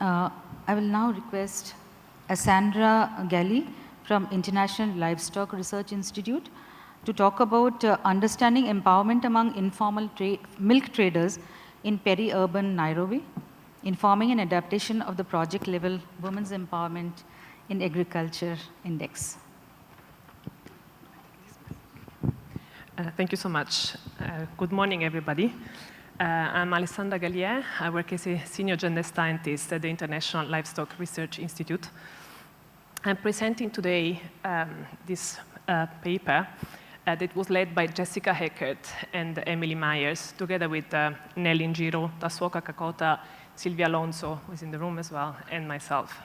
I will now request Alessandra Galie from International Livestock Research Institute to talk about understanding empowerment among informal milk traders in peri-urban Nairobi, informing an adaptation of the project-level Women's Empowerment in Agriculture Index. Thank you so much. Good morning, everybody. I'm Alessandra Galie. I work as a senior gender scientist at the International Livestock Research Institute. I'm presenting today this paper that was led by Jessica Heckert and Emily Myers, together with Nelly Njiro, Tasuoka Kakota, Silvia Alonso, who is in the room as well, and myself.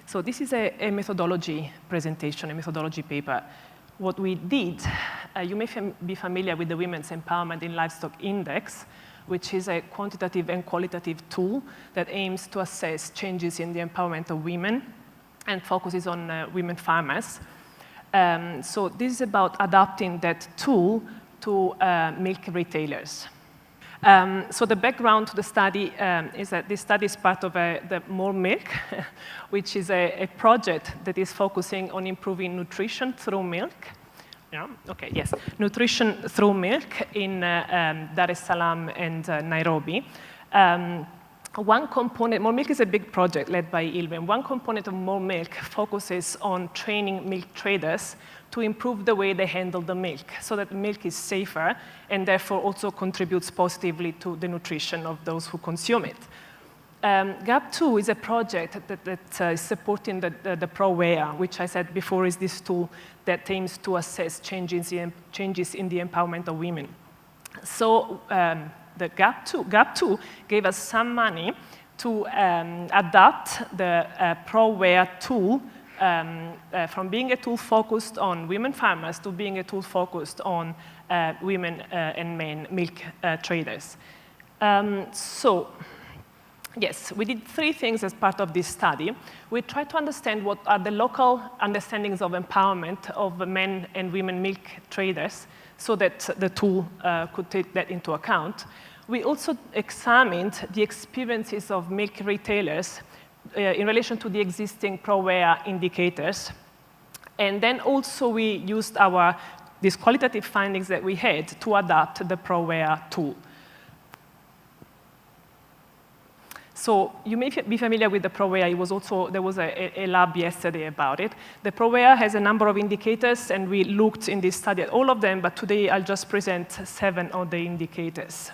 So this is a methodology presentation, a methodology paper. What we did, you may be familiar with the Women's Empowerment in Livestock Index, which is a quantitative and qualitative tool that aims to assess changes in the empowerment of women and focuses on women farmers. So this is about adapting that tool to milk retailers. So the background to the study is that this study is part of the More Milk, which is a project that is focusing on improving nutrition through milk. Yeah, okay, yes, nutrition through milk in Dar es Salaam and Nairobi. One component, More Milk is a big project led by ILVE. One component of More Milk focuses on training milk traders to improve the way they handle the milk so that milk is safer and therefore also contributes positively to the nutrition of those who consume it. GAP2 is a project that is supporting the ProWare, which I said before is this tool that aims to assess changes in the empowerment of women. So the GAP2 gave us some money to adapt the ProWare tool from being a tool focused on women farmers to being a tool focused on women and men milk traders. So, yes, we did 3 things as part of this study. We tried to understand what are the local understandings of empowerment of men and women milk traders so that the tool could take that into account. We also examined the experiences of milk retailers in relation to the existing ProWare indicators. And then also we used these qualitative findings that we had to adapt the ProWare tool. So you may be familiar with the ProWare. There was a lab yesterday about it. The ProWare has a number of indicators, and we looked in this study at all of them, but today I'll just present 7 of the indicators.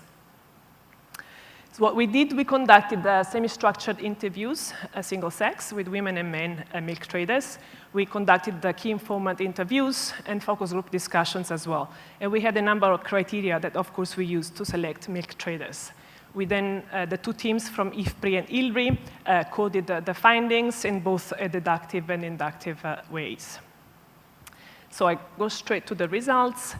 So what we did, we conducted semi-structured interviews, single sex, with women and men milk traders. We conducted the key informant interviews and focus group discussions as well. And we had a number of criteria that, of course, we used to select milk traders. We then, the 2 teams from IFPRI and ILRI coded the findings in both deductive and inductive ways. So I go straight to the results.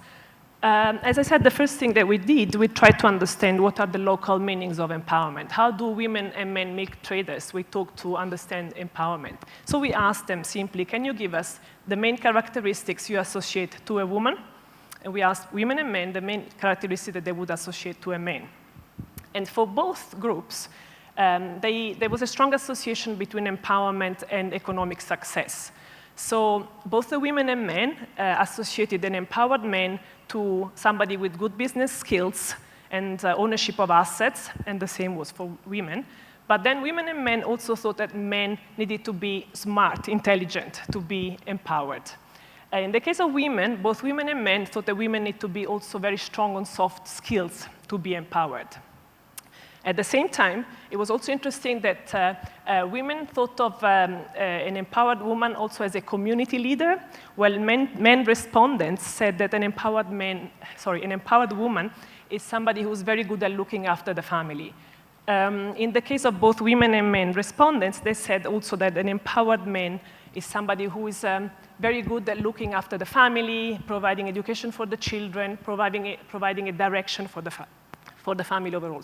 As I said, the first thing that we did, we tried to understand what are the local meanings of empowerment. How do women and men milk traders, we talk to understand empowerment? So we asked them simply, can you give us the main characteristics you associate to a woman? And we asked women and men the main characteristics that they would associate to a man. And for both groups, there was a strong association between empowerment and economic success. So both the women and men associated an empowered man to somebody with good business skills and ownership of assets, and the same was for women. But then women and men also thought that men needed to be smart, intelligent, to be empowered. In the case of women, both women and men thought that women need to be also very strong on soft skills to be empowered. At the same time, it was also interesting that women thought of an empowered woman also as a community leader, while men respondents said that an empowered woman is somebody who's very good at looking after the family. In the case of both women and men respondents, they said also that an empowered man is somebody who is very good at looking after the family, providing education for the children, providing a direction for the family overall.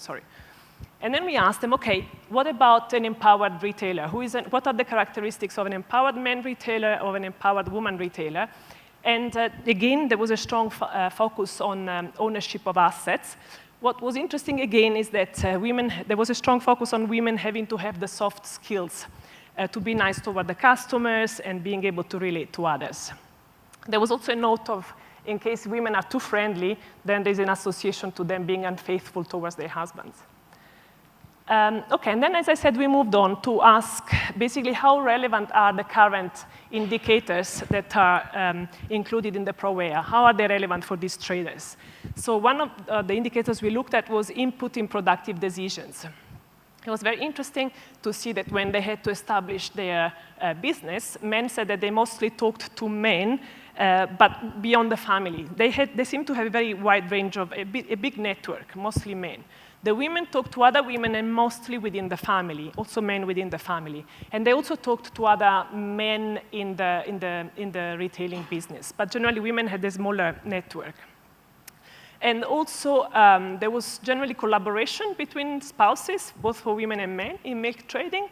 And then we asked them, okay, what about an empowered retailer? What are the characteristics of an empowered man retailer or an empowered woman retailer? And again, there was a strong focus on ownership of assets. What was interesting again is that there was a strong focus on women having to have the soft skills to be nice toward the customers and being able to relate to others. There was also a note of, in case women are too friendly, then there's an association to them being unfaithful towards their husbands. Okay, and then as I said, we moved on to ask basically how relevant are the current indicators that are included in the ProWea? How are they relevant for these traders? So one of the indicators we looked at was input in productive decisions. It was very interesting to see that when they had to establish their business, men said that they mostly talked to men, but beyond the family. They seemed to have a very wide range of a big network, mostly men. The women talked to other women and mostly within the family, also men within the family. And they also talked to other men in the retailing business. But generally, women had a smaller network. And also, there was generally collaboration between spouses, both for women and men, in milk trading.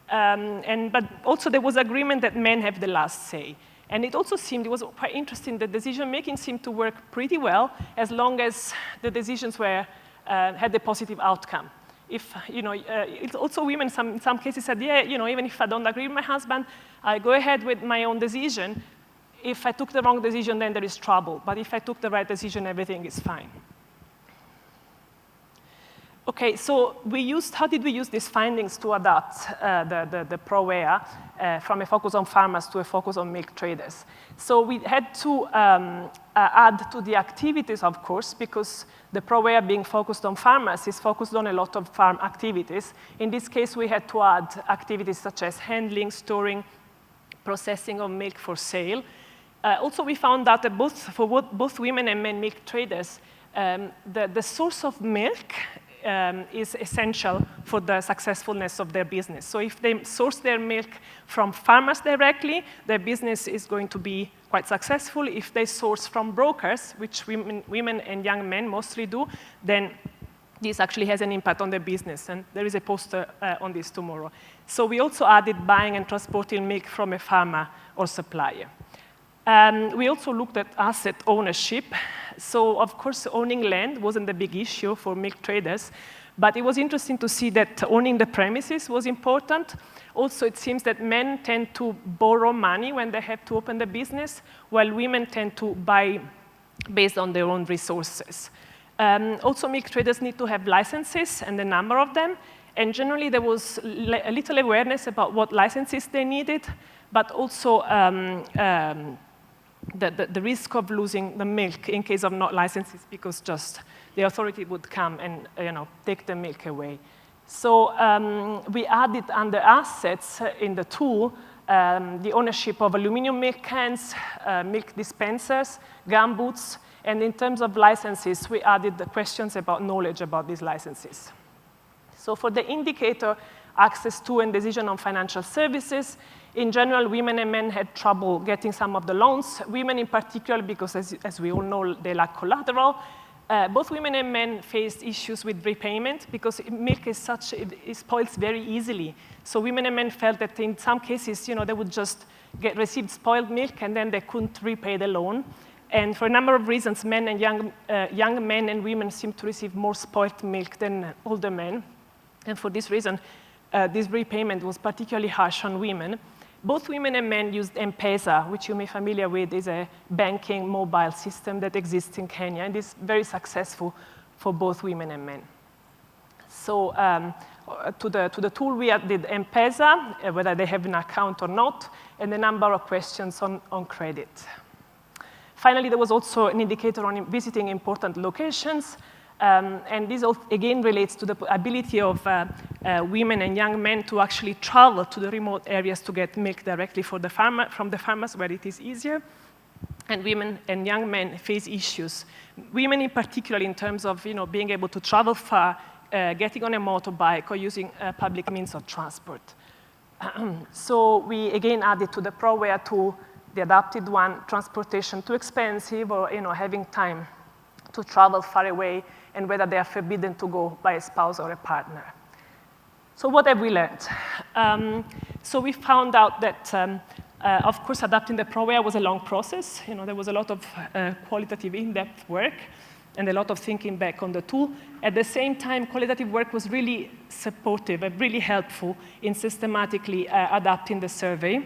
But also, there was agreement that men have the last say. And it also seemed, it was quite interesting, the decision-making seemed to work pretty well as long as the decisions were had a positive outcome. If, it's also women in some cases said, yeah, even if I don't agree with my husband, I go ahead with my own decision. If I took the wrong decision, then there is trouble. But if I took the right decision, everything is fine. Okay, so how did we use these findings to adapt the ProWea from a focus on farmers to a focus on milk traders? So we had to add to the activities, of course, because the ProWea being focused on farmers is focused on a lot of farm activities. In this case, we had to add activities such as handling, storing, processing of milk for sale. Also, we found out that for both women and men milk traders, the source of milk is essential for the successfulness of their business. So if they source their milk from farmers directly, their business is going to be quite successful. If they source from brokers, which women and young men mostly do, then this actually has an impact on their business. And there is a poster on this tomorrow. So we also added buying and transporting milk from a farmer or supplier. We also looked at asset ownership. So, of course, owning land wasn't the big issue for milk traders, but it was interesting to see that owning the premises was important. Also, it seems that men tend to borrow money when they have to open the business, while women tend to buy based on their own resources. Also, milk traders need to have licenses and the number of them, and generally there was a little awareness about what licenses they needed, but also the risk of losing the milk in case of not licenses, because just the authority would come and take the milk away. So we added under assets in the tool the ownership of aluminum milk cans, milk dispensers, gumboots, and in terms of licenses, we added the questions about knowledge about these licenses. So for the indicator, access to and decision on financial services, in general, women and men had trouble getting some of the loans. Women in particular, because as we all know, they lack collateral. Both women and men faced issues with repayment because milk is it spoils very easily. So women and men felt that in some cases, they would just receive spoiled milk and then they couldn't repay the loan. And for a number of reasons, men and young men and women seem to receive more spoiled milk than older men. And for this reason, this repayment was particularly harsh on women. Both women and men used M-Pesa, which you may be familiar with, is a banking mobile system that exists in Kenya, and is very successful for both women and men. So to the tool, we added M-Pesa, whether they have an account or not, and the number of questions on credit. Finally, there was also an indicator on visiting important locations. And this, again, relates to the ability of women and young men to actually travel to the remote areas to get milk directly from the farmers where it is easier. And women and young men face issues. Women in particular in terms of being able to travel far, getting on a motorbike, or using public means of transport. So we, again, added to the ProWea tool the adapted one, transportation too expensive, or having time to travel far away, and whether they are forbidden to go by a spouse or a partner. So what have we learned? So we found out that, of course, adapting the ProWea was a long process. There was a lot of qualitative in-depth work. and a lot of thinking back on the tool. At the same time, qualitative work was really supportive and really helpful in systematically adapting the survey.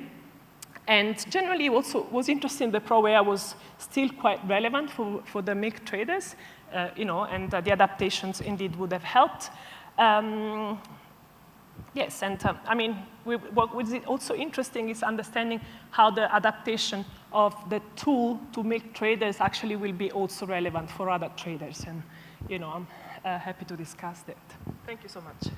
And generally, also was interesting, the pro area was still quite relevant for the milk traders, and the adaptations indeed would have helped. Yes, and what was also interesting is understanding how the adaptation of the tool to milk traders actually will be also relevant for other traders. And, I'm happy to discuss that. Thank you so much.